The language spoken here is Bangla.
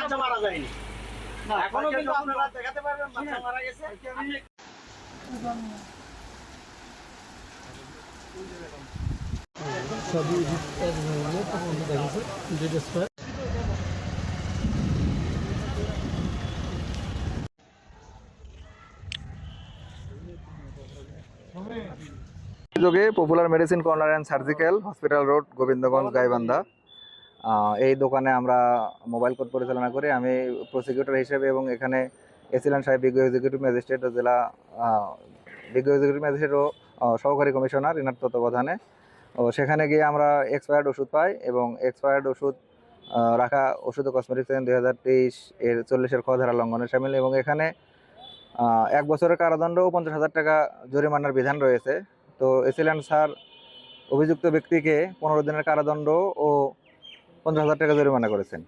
বাচ্চা মারা যায়নি। এখনো কিন্তু আপনারা দেখাতে পারবেন বাচ্চা মারা গেছে। सभी देखिए যোগে popular medicine corner and surgical hospital road Gobindaganj Gaibandha এই দোকানে আমরা মোবাইল কোর্ট পরিচালনা করি। আমি প্রসিকিউটর হিসেবে এবং এখানে এসিলেন সাহেব বিজ্ঞ এক্সিকিউটিভ ম্যাজিস্ট্রেট ও জেলা বিজ্ঞ এক্সিকিউটিভ ম্যাজিস্ট্রেট ও সহকারী কমিশনার ইনার তত্ত্বাবধানে ও সেখানে গিয়ে আমরা এক্সপায়ার্ড ওষুধ পাই এবং এক্সপায়ার্ড ওষুধ রাখা ওষুধ ও কসমেটিক্স আইন 2023 এর 40-এর খ ধারা লঙ্ঘনের সামিল এবং এখানে 1 বছরের কারাদণ্ড ও 50,000 টাকা জরিমানার বিধান রয়েছে। তো এসিলেন্ট স্যার অভিযুক্ত ব্যক্তিকে 15 দিনের কারাদণ্ড ও 50,000 টাকা জরিমানা করেছেন।